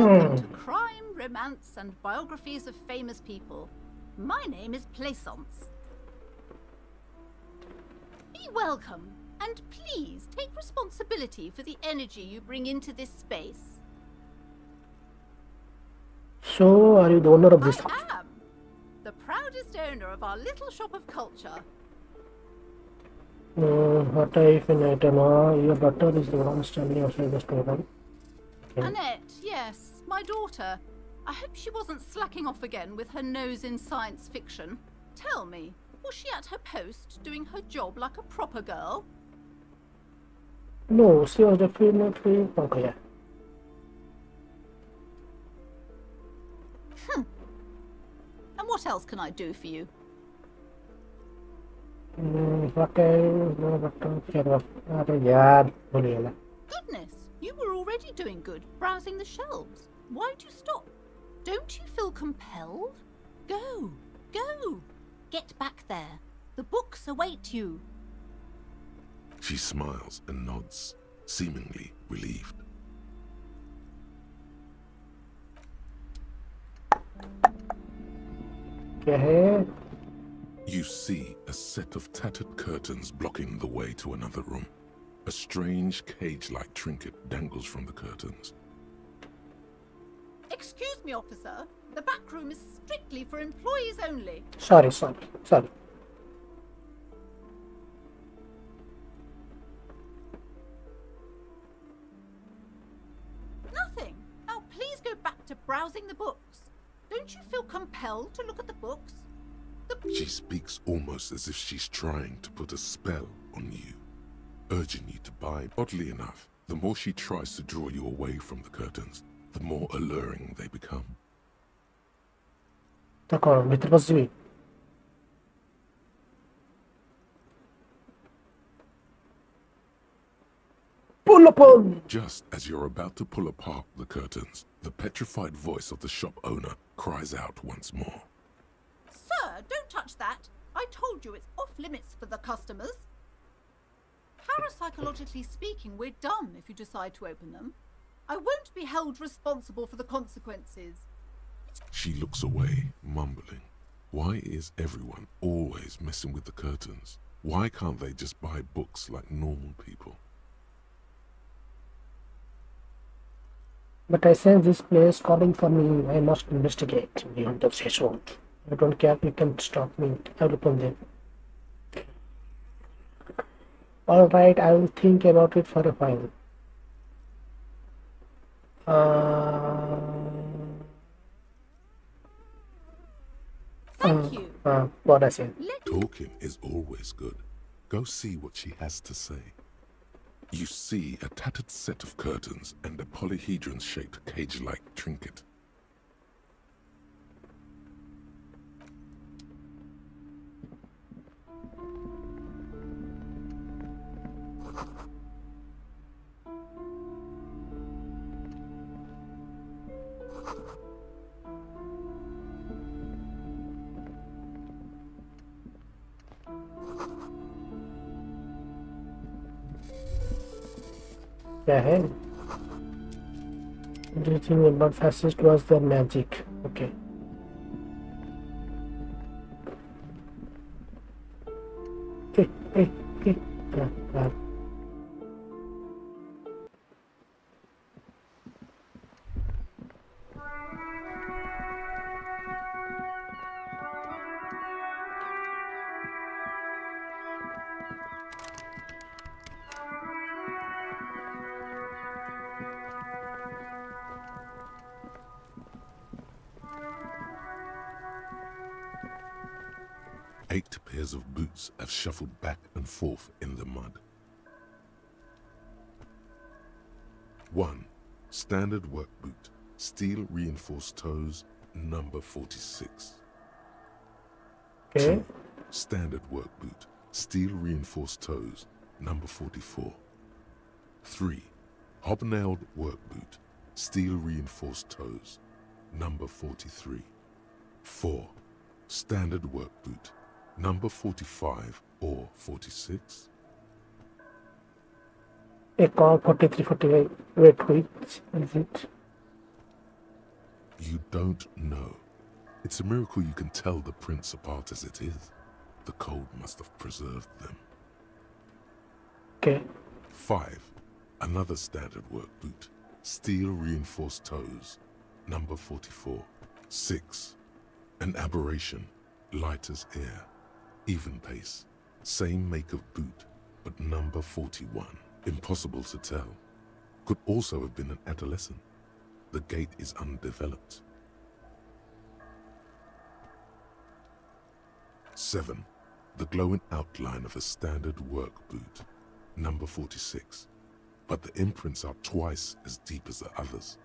Welcome to crime, romance, and biographies of famous people. My name is Plaisance. Be welcome, and please take responsibility for the energy you bring into this space. So, are you the owner of this house? I am the proudest owner of our little shop of culture. What if an item? Your daughter is the one standing outside the store. Right? Okay. Annette, yes, my daughter. I hope she wasn't slacking off again with her nose in science fiction. Tell me, was she at her post doing her job like a proper girl? No, she was definitely okay. Yeah. And what else can I do for you? What अरे यार बोलिए ना. Goodness, you were already doing good, browsing the shelves. Why'd you stop? Don't you feel compelled? Go, go. Get back there. The books await you. She smiles and nods, seemingly relieved. क्या है? You see a set of tattered curtains blocking the way to another room. A strange cage-like trinket dangles from the curtains. Excuse me, officer. The back room is strictly for employees only. Sorry. Nothing. Now please go back to browsing the books. Don't you feel compelled to look at the books? She speaks almost as if she's trying to put a spell on you, urging you to buy. Oddly enough, the more she tries to draw you away from the curtains, the more alluring they become. d'accord, भित्र बस्छु. Pull upon. Just as you're about to pull apart the curtains, the petrified voice of the shop owner cries out once more. Sir, don't touch that. I told you it's off limits for the customers. Parapsychologically speaking, we're done if you decide to open them. I won't be held responsible for the consequences. She looks away, mumbling. Why is everyone always messing with the curtains? Why can't they just buy books like normal people? But I sense this place calling for me. I must investigate beyond the threshold. I don't care if you can stop me. I will open them. All right, I will think about it for a while. Thank you. What I said. Talking is always good. Go see what she has to say. You see a tattered set of curtains and a polyhedron-shaped cage-like trinket. क्या है? Do you think about fascist was the magic? Okay. Hey. Ah. 8 pairs of boots have shuffled back and forth in the mud. 1. Standard work boot, steel reinforced toes, number 46. Okay. 2. Standard work boot, steel reinforced toes, number 44. 3. Hobnailed work boot, steel reinforced toes, number 43. 4. Standard work boot, number 45 or 46. A call 43, 45. Wait, which is it? You don't know. It's a miracle you can tell the prints apart as it is. The cold must have preserved them. Okay. 5. Another standard work boot. Steel reinforced toes. Number 44. 6. An aberration. Light as air. Even pace. Same make of boot, but number 41. Impossible to tell. Could also have been an adolescent. The gait is undeveloped. 7. The glowing outline of a standard work boot. Number 46. But the imprints are twice as deep as the others.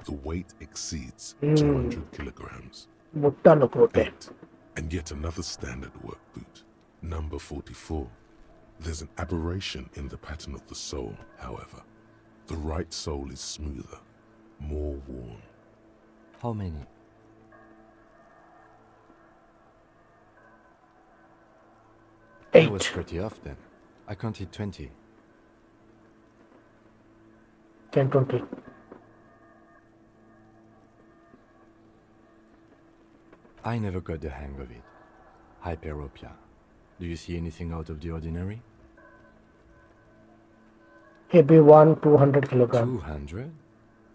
The weight exceeds 200 kilograms. ಮುಟ್ಟಲು ಕೋಟೆ. 8. And yet another standard work boot. Number 44. There's an aberration in the pattern of the sole, however. The right sole is smoother, more worn. How many? I was 8. pretty off then. I counted 20. 10, 20. I never got the hang of it. Hyperopia. Do you see anything out of the ordinary? Heavy one, 200 kilogram. 200?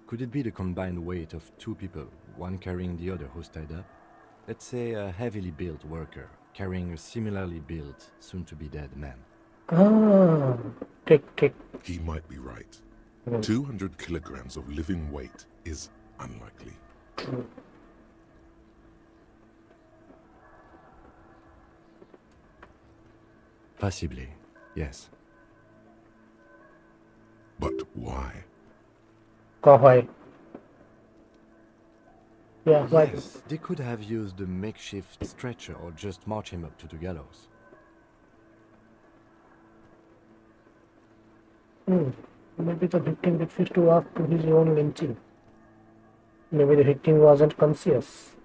Could it be the combined weight of two people, one carrying the other who's tied up? Let's say a heavily built worker carrying a similarly built, soon-to-be-dead man. Ah, tick. He might be right. 200 kilograms of living weight is unlikely. Possibly, yes. But why? Why? Yeah, why? Yes, they could have used a makeshift stretcher or just march him up to the gallows. Maybe the victim refused to walk to his own lynching. Maybe the victim wasn't conscious.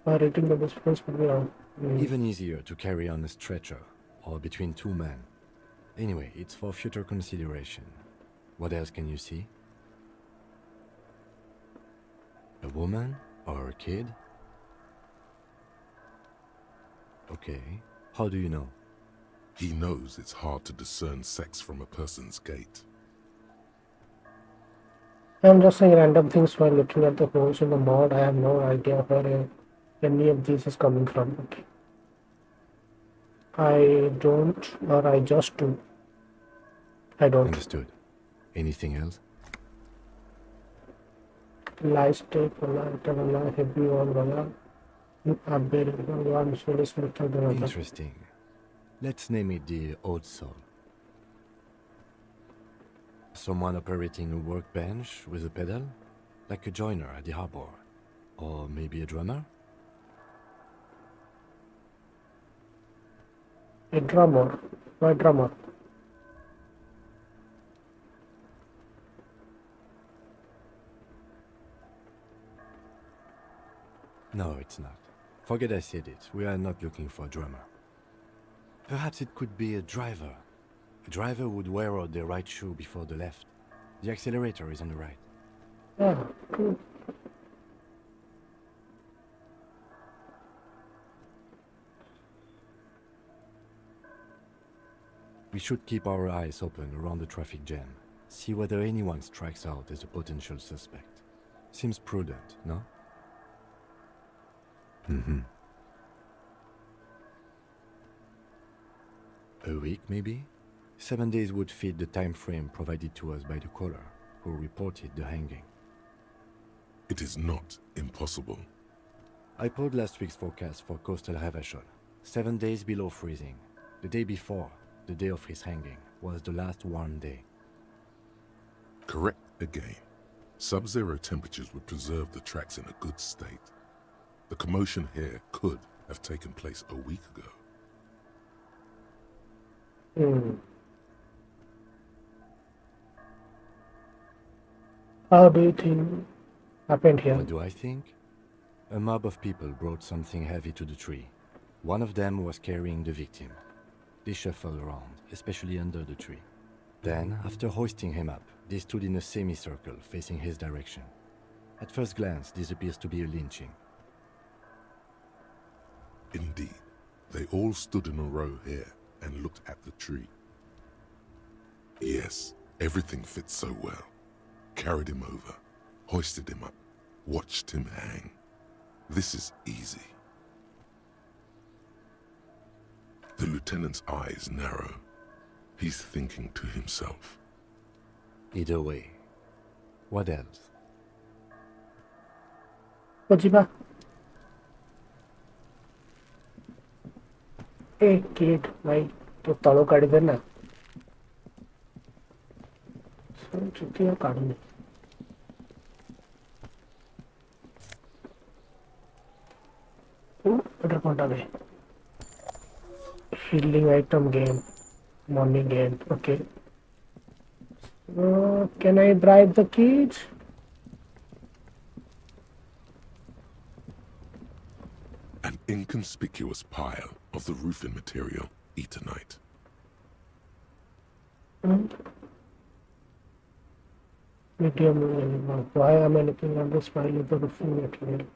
By rating the difference would be wrong. Even easier to carry on a stretcher, or between two men. Anyway, it's for future consideration. What else can you see? A woman or a kid? Okay, how do you know? He knows it's hard to discern sex from a person's gait. I'm just saying random things while looking at the holes in the mod. I have no idea where any of this is coming from. Okay. I don't, or I just do. I don't. Understood. Anything else? Light tape, heavy one, one solely splitter than other. Interesting. Let's name it the Old Soul. Someone operating a workbench with a pedal? Like a joiner at the harbor. Or maybe a drummer? A drummer. Why drummer? No, it's not. Forget I said it. We are not looking for a drummer. Perhaps it could be a driver. A driver would wear out the right shoe before the left. The accelerator is on the right. Yeah, cool. We should keep our eyes open around the traffic jam. See whether anyone strikes out as a potential suspect. Seems prudent, no? A week, maybe? 7 days would fit the time frame provided to us by the caller, who reported the hanging. It is not impossible. I pulled last week's forecast for coastal Havashol. 7 days below freezing. The day before, the day of his hanging, was the last warm day. Correct again. Sub-zero temperatures would preserve the tracks in a good state. The commotion here could have taken place a week ago. How do you think happened here? What do I think? A mob of people brought something heavy to the tree. One of them was carrying the victim. They shuffled around, especially under the tree. Then, after hoisting him up, they stood in a semicircle facing his direction. At first glance, this appears to be a lynching. Indeed, they all stood in a row here and looked at the tree. Yes, everything fits so well. Carried him over, hoisted him up, watched him hang. This is easy. The lieutenant's eyes narrow. He's thinking to himself. Either way. What else? Ojiba. Hey kid, भाई तो तलो काट देना सब चुटिया काटने এটা কোনটা রে healing item game money game okay can I bribe the kids? An inconspicuous pile of the roofing material, Eternite. Medium. Why am I looking at this pile of the roofing material?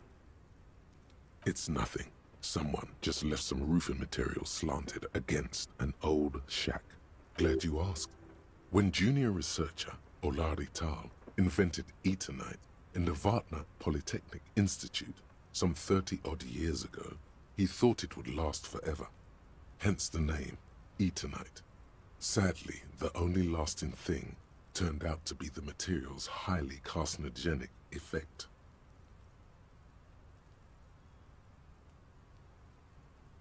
It's nothing. Someone just left some roofing material slanted against an old shack. Glad you asked. When junior researcher Olari Tal invented Eternite in the Vatna Polytechnic Institute some 30-odd years ago, he thought it would last forever. Hence the name, Eternite. Sadly, the only lasting thing turned out to be the material's highly carcinogenic effect.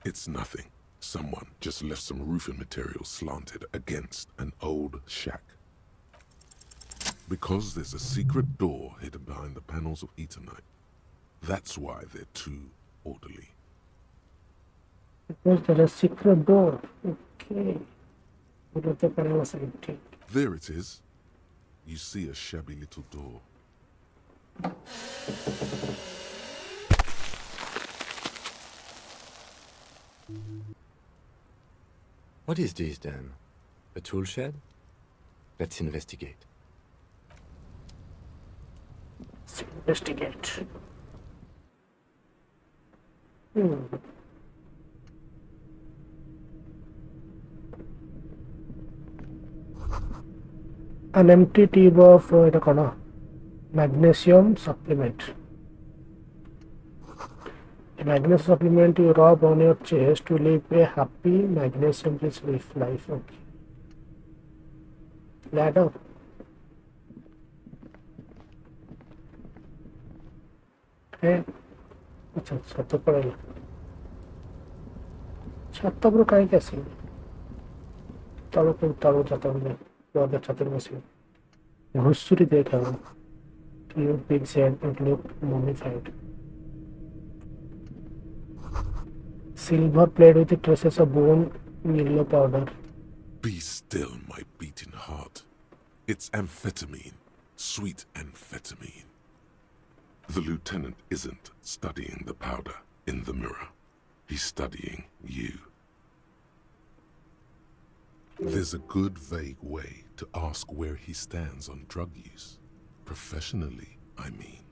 It's nothing. Someone just left some roofing material slanted against an old shack. Because there's a secret door hidden behind the panels of Eternite. That's why they're too orderly. Because there is a secret door. Okay. There it is. You see a shabby little door. What is this then? A tool shed? Let's investigate. Let's investigate. An empty tube of magnesium supplement. A magnesium supplement you rub on your chest to live a happy magnesium-rich life. Okay. Ladder. है अच्छा छत तो पड़ेगा छत तो कहीं कैसे तलो जाता हूँ बहुत अच्छा तरह से घुसुरी देखा हूँ Your big head it looked mummified. Silver plate with traces of bone, yellow powder. Be still, my beating heart. It's amphetamine. Sweet amphetamine. The lieutenant isn't studying the powder in the mirror. He's studying you. There's a good vague way to ask where he stands on drug use. Professionally, I mean.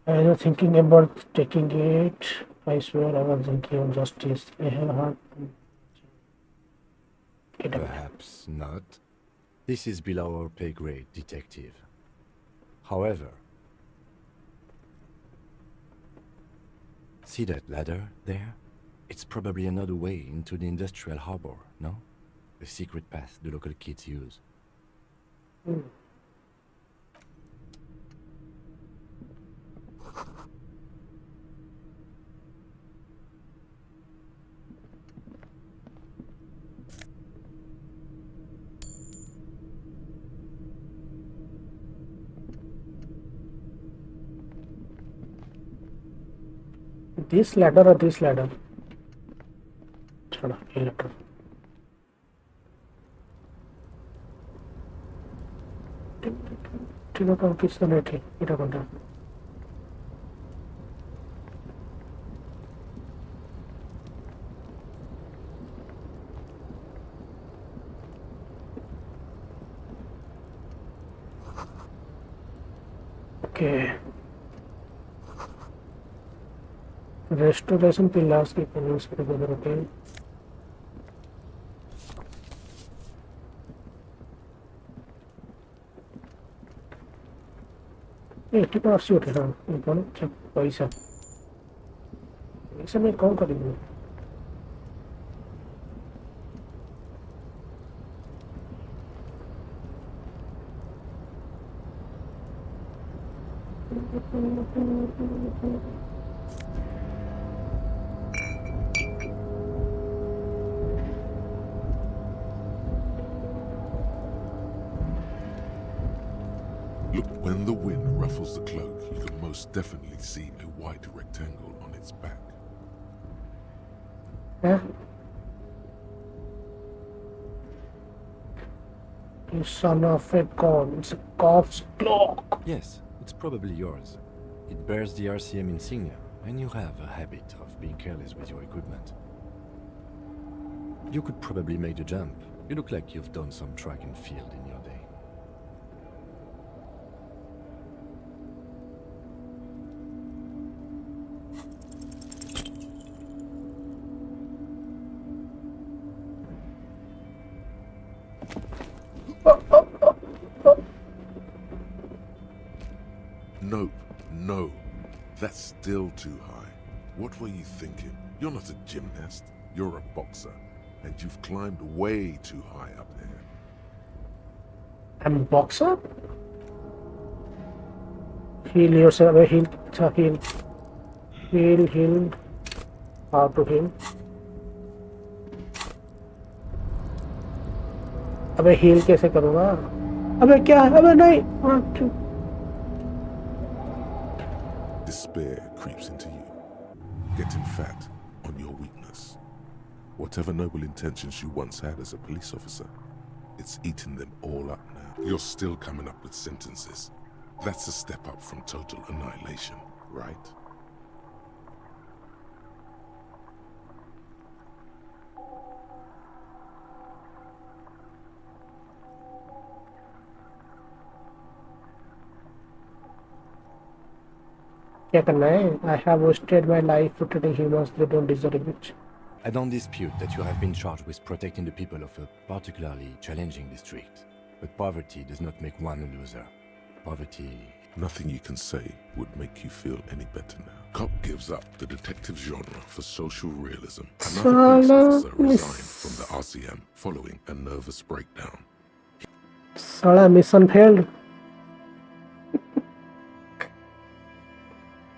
I was thinking about taking it. I swear I was thinking of justice. I have heard. Perhaps not. This is below our pay grade, detective. However, see that ladder there? It's probably another way into the industrial harbor, no? A secret path the local kids use. This ladder or this ladder? Chada, ये ladder. ठीक है तो किस तरह थी इधर बंदा Okay. Restoration pillars की convince कर दे रहे हैं. ଏଠି ତ ଆସି ଉଠେ ହଁ କଣ ପଇସା ପଇସା ନେଇ କଣ କରିବୁ Look, when the wind ruffles the cloak, you can most definitely see a white rectangle on its back. हैं You son of a gun, it's a calf's clock. Yes, it's probably yours. It bears the RCM insignia, and you have a habit of being careless with your equipment. You could probably make the jump. You look like you've done some track and field in your day. Nope, no. That's still too high. What were you thinking? You're not a gymnast. You're a boxer. And you've climbed way too high up there. I'm a boxer? Heal yourself, heal, heal. Heal. How to heal? अबे heal कैसे करूँगा? अबे क्या? अबे नहीं. Despair creeps into you, getting fat on your weakness. Whatever noble intentions you once had as a police officer, it's eating them all up now. You're still coming up with sentences. That's a step up from total annihilation, right? क्या करना है? I have wasted my life protecting humans. They don't deserve it. I don't dispute that you have been charged with protecting the people of a particularly challenging district. But poverty does not make one a loser. Poverty... Nothing you can say would make you feel any better now. Cop gives up the detective genre for social realism. Another police officer resigned from the RCM following a nervous breakdown. साला mission failed.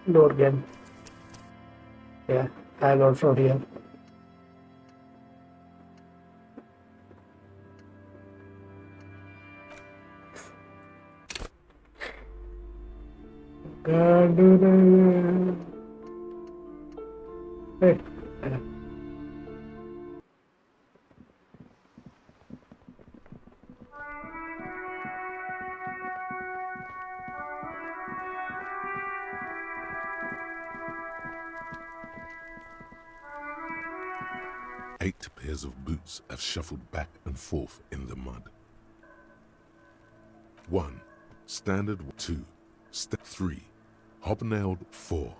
Load game. Yeah, I'm also here. Hey. 8 pairs of boots have shuffled back and forth in the mud. 1. Standard 2. 3. Hobnailed 4.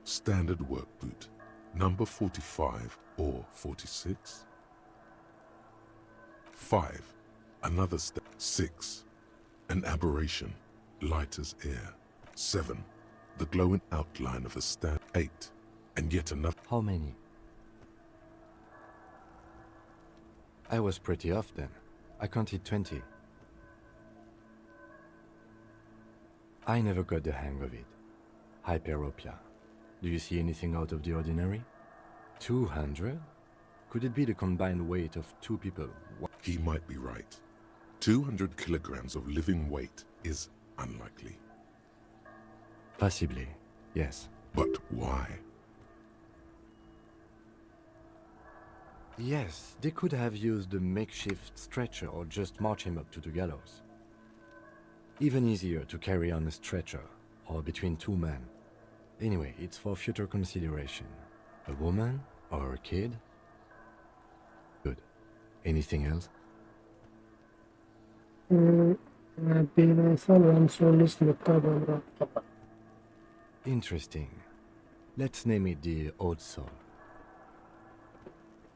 Standard work boot. Number 45 or 46. 5. Another 6. An aberration. Light as air. 7. The glowing outline of a stand. 8. And yet another. How many? I was pretty off then. I counted 20. I never got the hang of it. Hyperopia. Do you see anything out of the ordinary? 200? Could it be the combined weight of 2 people? He might be right. 200 kilograms of living weight is unlikely. Possibly, yes. But why? Yes, they could have used a makeshift stretcher or just march him up to the gallows. Even easier to carry on a stretcher, or between 2 men. Anyway, it's for future consideration. A woman or a kid? Good. Anything else? Pinasa Lansolis Mutabamra Papa. Interesting. Let's name it the Old Soul.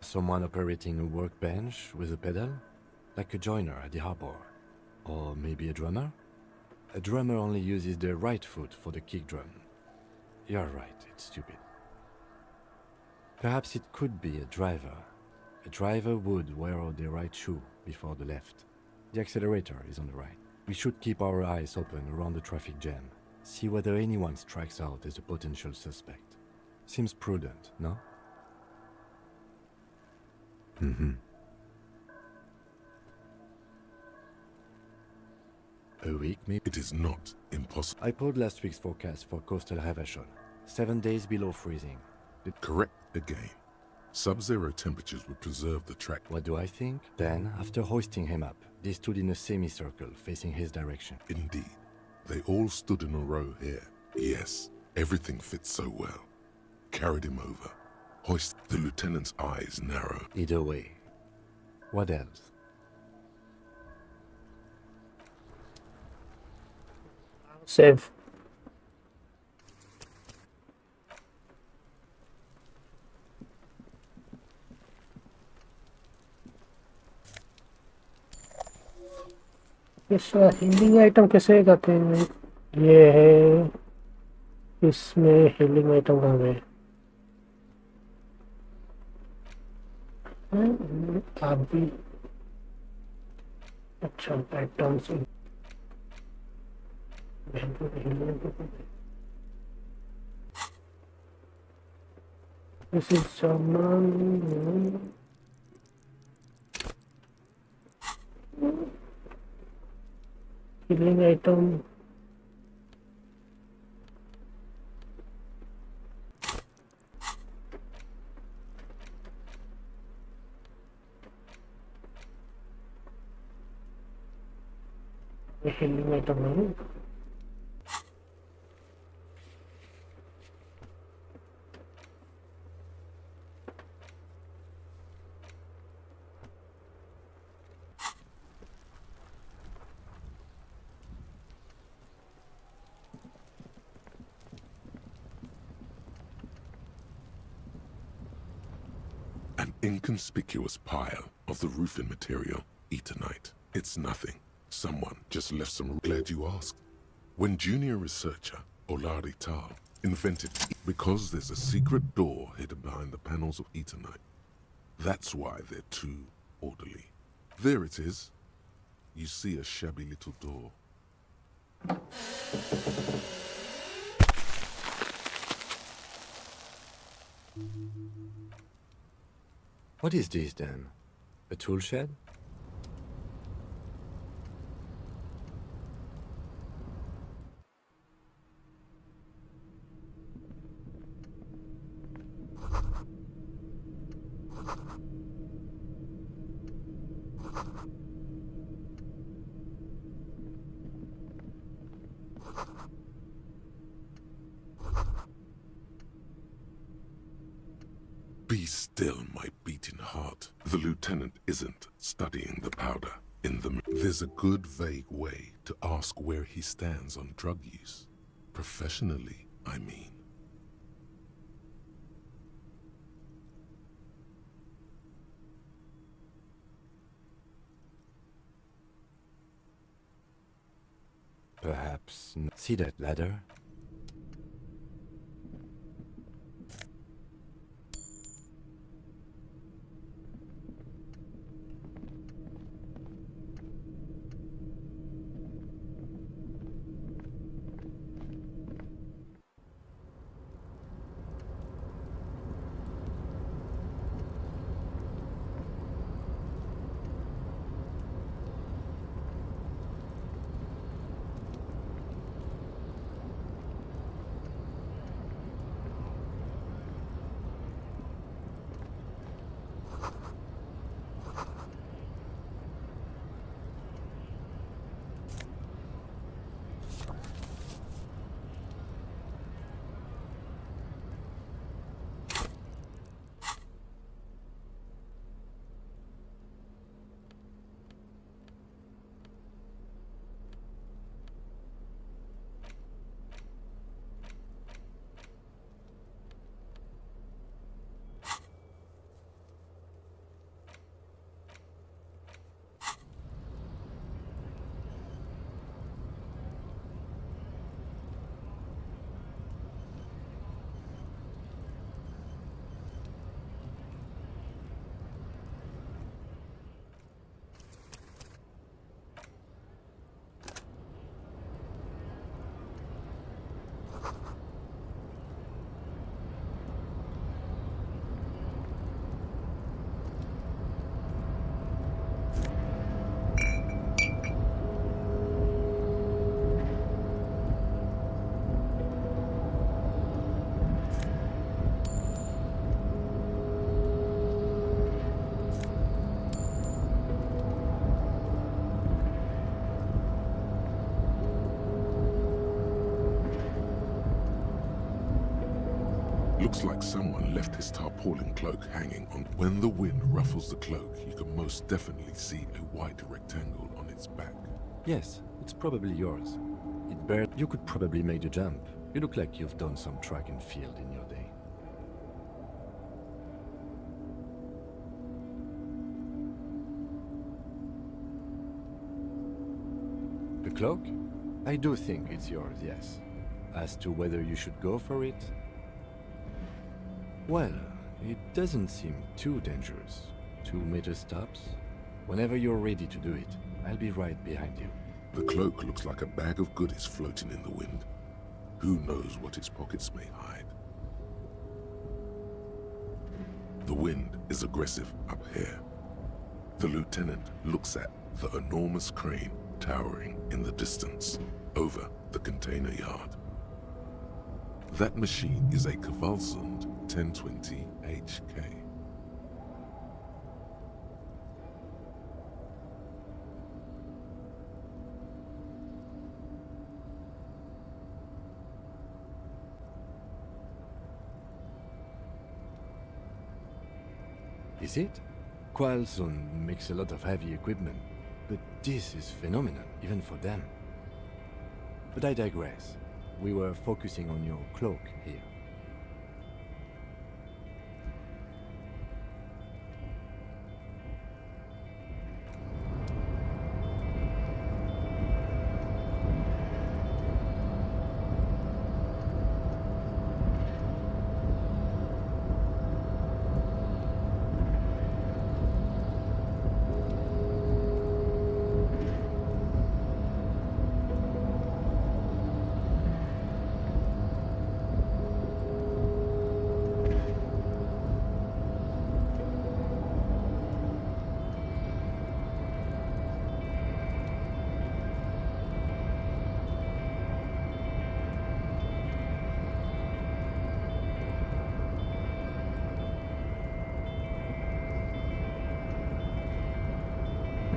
Someone operating a workbench with a pedal? Like a joiner at the harbor. Or maybe a drummer? A drummer only uses the right foot for the kick drum. You're right, it's stupid. Perhaps it could be a driver. A driver would wear out the right shoe before the left. The accelerator is on the right. We should keep our eyes open around the traffic jam. See whether anyone strikes out as a potential suspect. Seems prudent, no? A week, maybe? It is not impossible. I pulled last week's forecast for coastal Havashon. 7 days below freezing. Correct again. Sub-zero temperatures would preserve the track. What do I think? Then, after hoisting him up, they stood in a semicircle facing his direction. Indeed. They all stood in a row here. Yes, everything fits so well. Carried him over. Hoist. The lieutenant's eyes narrowed. Either way. What else? Save. इस healing item कैसे करते हैं? ये है, इसमें healing item कहाँ गए? आप भी अच्छा items This is German. Healing item. Healing item है. An inconspicuous pile of the roofing material, Eternite. It's nothing. Someone just left some. Glad you asked. When junior researcher Olari Tal invented because there's a secret door hidden behind the panels of Eternite. That's why they're too orderly. There it is. You see a shabby little door. What is this then? A tool shed? Be still, my beating heart. The lieutenant isn't studying the powder in the... There's a good vague way to ask where he stands on drug use. Professionally, I mean. Perhaps. See that ladder? Looks like someone left his tarpaulin cloak hanging on. When the wind ruffles the cloak, you can most definitely see a white rectangle on its back. Yes, it's probably yours. It bared. You could probably make the jump. You look like you've done some track and field in your day. The cloak? I do think it's yours, yes. As to whether you should go for it? Well, it doesn't seem too dangerous. 2 meter stops. Whenever you're ready to do it, I'll be right behind you. The cloak looks like a bag of goodies floating in the wind. Who knows what its pockets may hide? The wind is aggressive up here. The lieutenant looks at the enormous crane towering in the distance over the container yard. That machine is a Kvalsund 1020 HK. Is it? Kvalsund makes a lot of heavy equipment, but this is phenomenal, even for them. But I digress. We were focusing on your cloak here.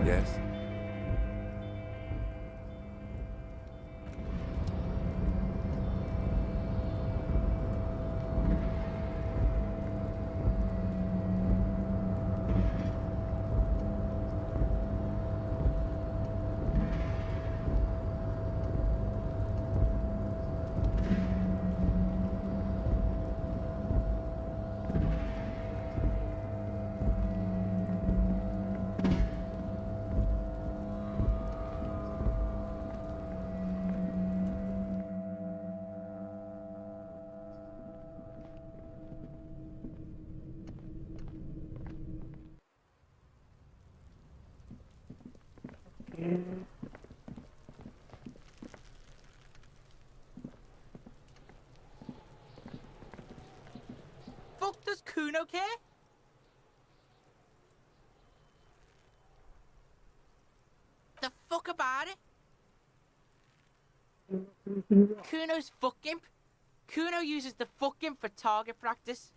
Yes? Fuck does Kuno care? The fuck about it? Kuno's fuck imp. Kuno uses the fuck imp for target practice.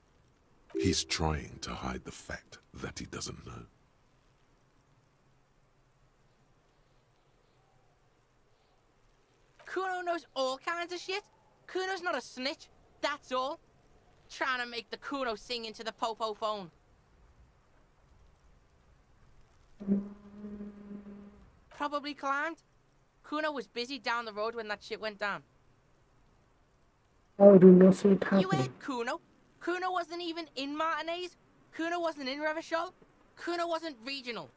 He's trying to hide the fact that he doesn't know. Kuno knows all kinds of shit. Kuno's not a snitch, that's all. Trying to make the Kuno sing into the popo phone. Probably climbed. Kuno was busy down the road when that shit went down. How do you not see it You happening? heard Kuno? Kuno wasn't even in Martinez. Kuno wasn't in Revachol. Kuno wasn't regional.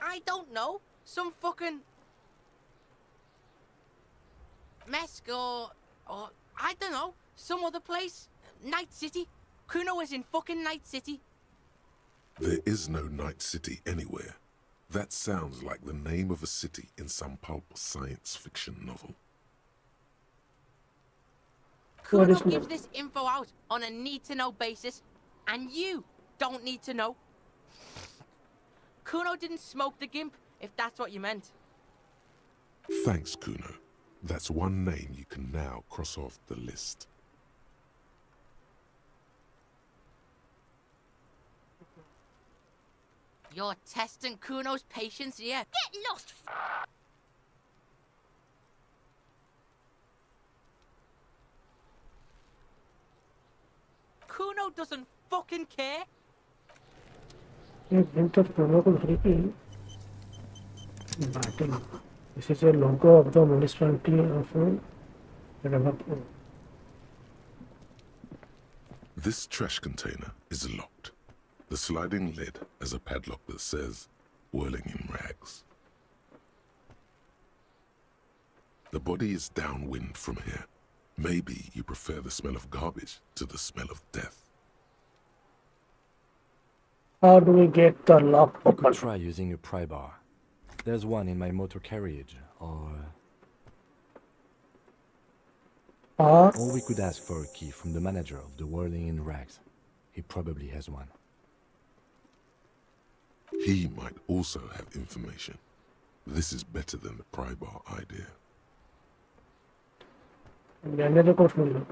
I don't know. Some fucking... Mesk or I don't know. Some other place. Night City. Kuno was in fucking Night City. There is no Night City anywhere. That sounds like the name of a city in some pulp science fiction novel. What Kuno is gives it? this info out on a need-to-know basis, and you don't need to know. Kuno didn't smoke the gimp, if that's what you meant. Thanks, Kuno. That's one name you can now cross off the list. You're testing Kuno's patience here. Get lost! Kuno doesn't fucking care. Enter protocol freaking battle. This is a logo of the municipality of Liverpool. This trash container is locked. The sliding lid has a padlock that says, whirling in rags. The body is downwind from here. Maybe you prefer the smell of garbage to the smell of death. How do we get the lock We open? could try using a pry bar. There's one in my motor carriage, or we could ask for a key from the manager of the Whirling in Rags. He probably has one. He might also have information. This is better than the pry bar idea. Another question.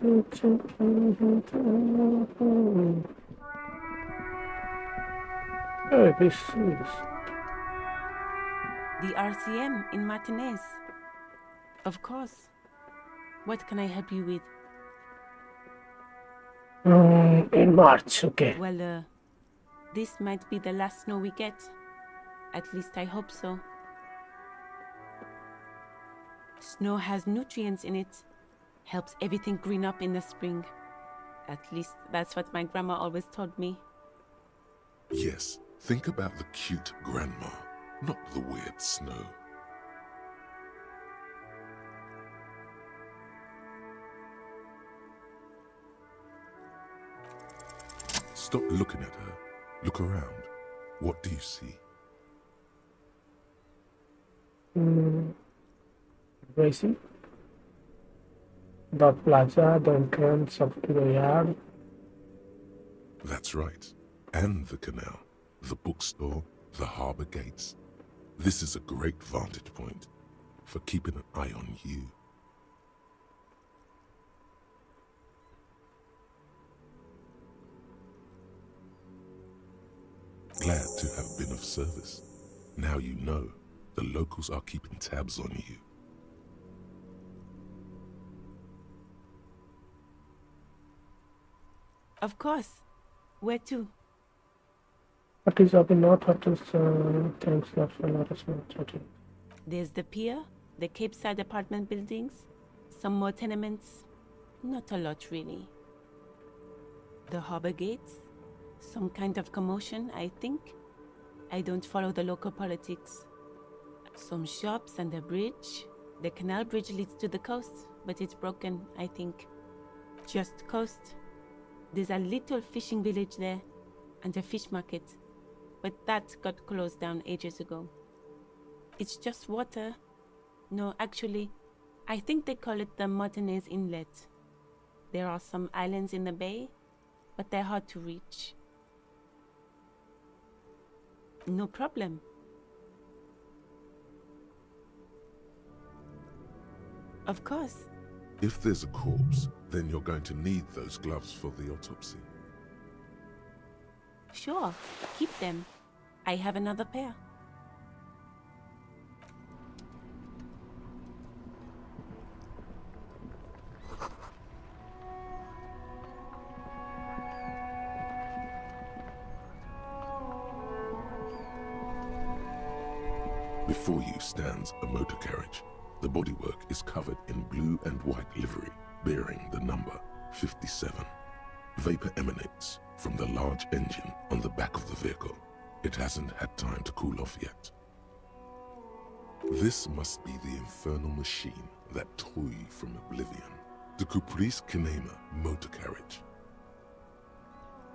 Hey, this is The RCM in Martinez. Of course. What can I help you with? in March. Okay. Well, this might be the last snow we get. At least I hope so. Snow has nutrients in it. Helps everything green up in the spring. At least that's what my grandma always told me. Yes, think about the cute grandma, not the weird snow. Stop looking at her. Look around. What do you see? Racing. The plaza, the entrance up to the yard. That's right. And the canal, the bookstore, the harbor gates. This is a great vantage point for keeping an eye on you. Glad to have been of service. Now you know the locals are keeping tabs on you. Of course. Where to? What is up in North Hutchins? Thanks a lot for nourishment. Okay. There's the pier, the Cape Side apartment buildings, some more tenements. Not a lot, really. The harbor gates, some kind of commotion, I think. I don't follow the local politics. Some shops and a bridge. The canal bridge leads to the coast, but it's broken, I think. Just coast. There's a little fishing village there, and a fish market, but that got closed down ages ago. It's just water. No, actually, I think they call it the Martinez Inlet. There are some islands in the bay, but they're hard to reach. No problem. Of course. If there's a corpse, then you're going to need those gloves for the autopsy. Sure, keep them. I have another pair. Before you stands a motor carriage. The bodywork is covered in blue and white livery, bearing the number 57. Vapor emanates from the large engine on the back of the vehicle. It hasn't had time to cool off yet. This must be the infernal machine that tore you from oblivion. The Caprice Kinema motor carriage.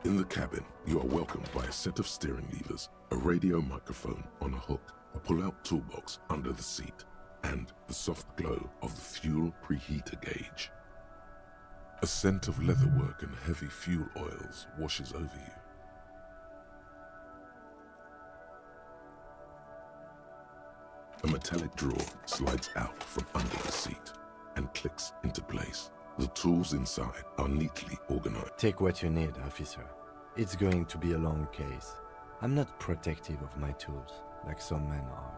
In the cabin, you are welcomed by a set of steering levers, a radio microphone on a hook, a pull-out toolbox under the seat, and the soft glow of the fuel preheater gauge. A scent of leatherwork and heavy fuel oils washes over you. A metallic drawer slides out from under the seat and clicks into place. The tools inside are neatly organized. Take what you need, officer. It's going to be a long case. I'm not protective of my tools. like some men are.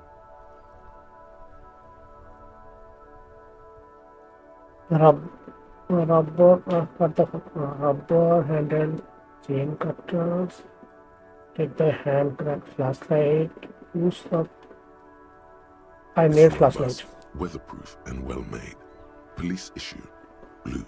Rubber handled chain cutters. Take the hand crank flashlight. Use up. I It's made flashlight. robust, weatherproof, and well made. Police issue, blue.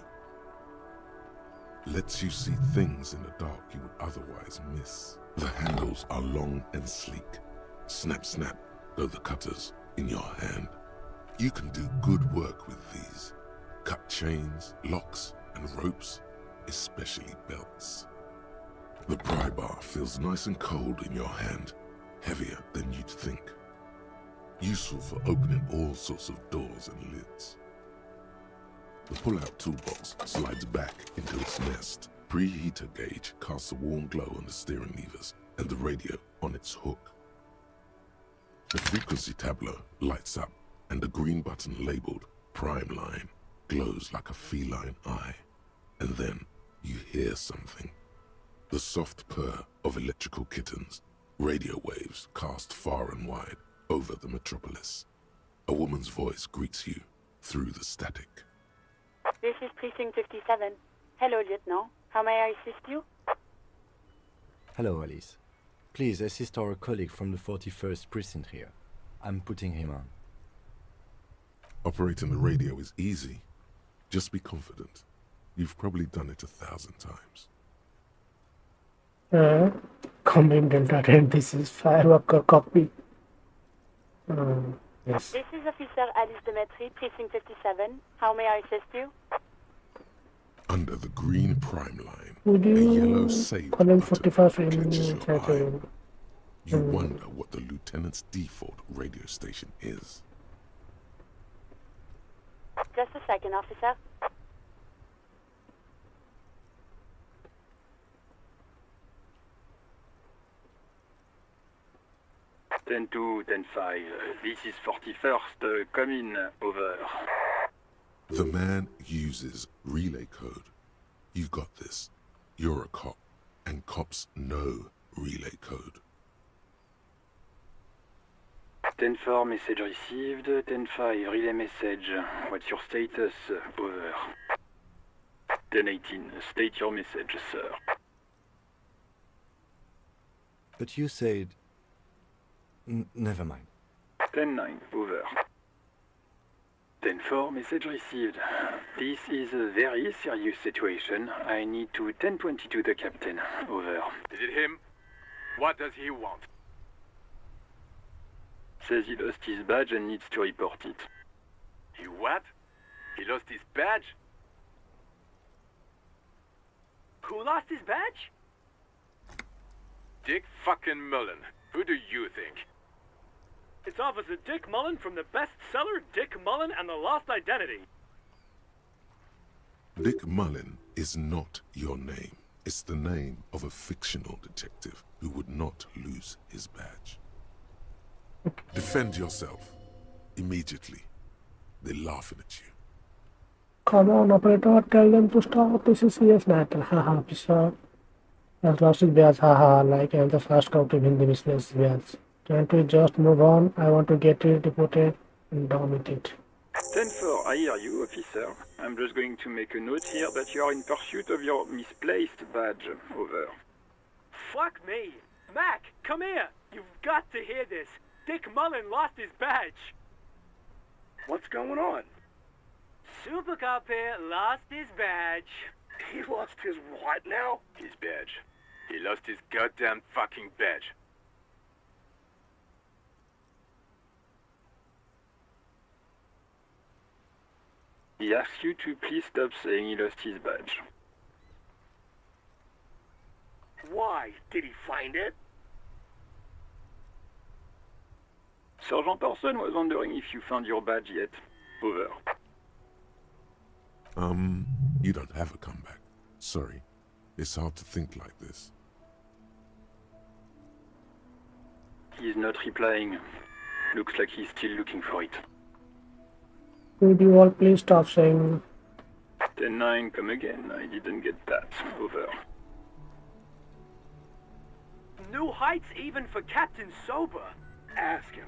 Lets you see things in the dark you would otherwise miss. The handles are long and sleek. Snap, snap, go the cutters in your hand. You can do good work with these. Cut chains, locks, and ropes, especially belts. The pry bar feels nice and cold in your hand, heavier than you'd think. Useful for opening all sorts of doors and lids. The pull-out toolbox slides back into its nest. Preheater gauge casts a warm glow on the steering levers and the radio on its hook. The frequency tableau lights up and the green button labeled Prime Line glows like a feline eye. And then you hear something. The soft purr of electrical kittens, radio waves cast far and wide over the metropolis. A woman's voice greets you through the static. This is Precinct 57. Hello, Lieutenant. How may I assist you? Hello, Alice. Please assist our colleague from the 41st Precinct here. I'm putting him on. Operating the radio is easy. Just be confident. You've probably done it 1,000 times. Combined Delta 10. This is Firewalker copy. Yes. This is Officer Alice Demetri, Precinct 57. How may I assist you? Under the green prime line, Would a you yellow save call in button 45 in catches your eye. second? You wonder what the lieutenant's default radio station is. Just a second, officer. Ten 2, 10-5. This is 41st. Come in. Over. The man uses relay code. You've got this. You're a cop, and cops know relay code. 10-4, message received. 10-5, relay message. What's your status? Over. 10-18, state your message, sir. But you said... never mind. 10-9, over. 10-4, message received. This is a very serious situation. I need to 10-22 the captain. Over. Is it him? What does he want? Says he lost his badge and needs to report it. He what? He lost his badge? Who lost his badge? Dick fucking Mullen. Who do you think? It's Officer Dick Mullen from the bestseller Dick Mullen and the Lost Identity. Dick Mullen is not your name. It's the name of a fictional detective who would not lose his badge. Defend yourself. Immediately. They're laughing at you. Come on, operator, tell them to stop. This is serious matter. Haha, officer. I've lost his badge. Haha, like I'm the first cop to win the business badge. Can't we just move on? I want to get it deported and down with it. 10-4, I hear you, officer. I'm just going to make a note here that you are in pursuit of your misplaced badge. Over. Fuck me. Mac, come here. You've got to hear this. Dick Mullen lost his badge. What's going on? Super Cop here lost his badge. He lost his what now? His badge. He lost his goddamn fucking badge. He asks you to please stop saying he lost his badge. Why? Did he find it? Sergeant Orson was wondering if you found your badge yet. Over. You don't have a comeback. Sorry. It's hard to think like this. He's not replying. Looks like he's still looking for it. Would you all please stop saying 10-9, come again. I didn't get that. Over. New heights even for Captain Sober. Ask him.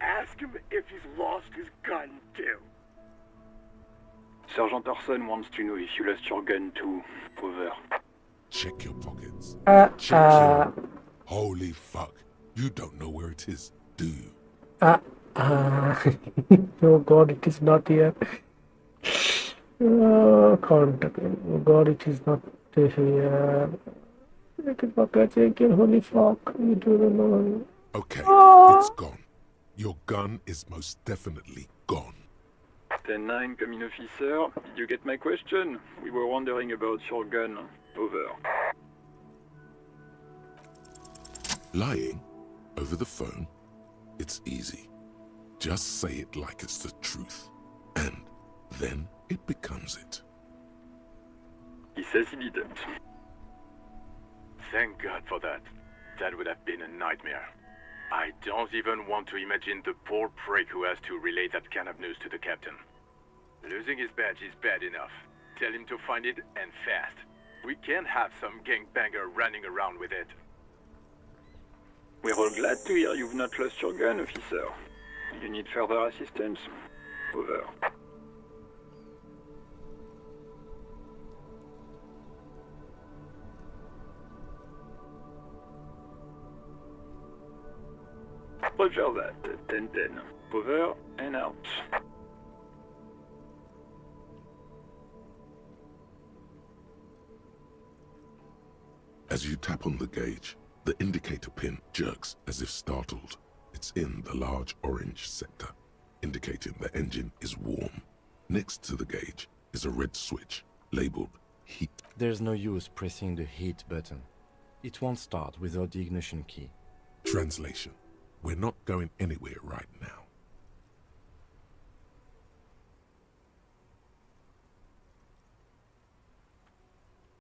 Ask him if he's lost his gun too. Sergeant Orson wants to know if you lost your gun too. Over. Check your pockets. Uh, Check your... Holy fuck. You don't know where it is, do you? Oh god, it is not here. Contact. Oh god, it is not here. Check your pocket, check your holy fuck. You don't know. Okay, it's gone. Your gun is most definitely gone. 10-9, come in, officer. Did you get my question? We were wondering about your gun. Over. Lying over the phone? It's easy. Just say it like it's the truth. And then it becomes it. He says he didn't. Thank God for that. That would have been a nightmare. I don't even want to imagine the poor prick who has to relay that kind of news to the captain. Losing his badge is bad enough. Tell him to find it, and fast. We can't have some gangbanger running around with it. We're all glad to hear you've not lost your gun, officer. You need further assistance? Over. Roger that. 10-10. Over and out. As you tap on the gauge, the indicator pin jerks as if startled. It's in the large orange sector, indicating the engine is warm. Next to the gauge is a red switch labeled heat. There's no use pressing the heat button. It won't start without the ignition key. Translation: we're not going anywhere right now.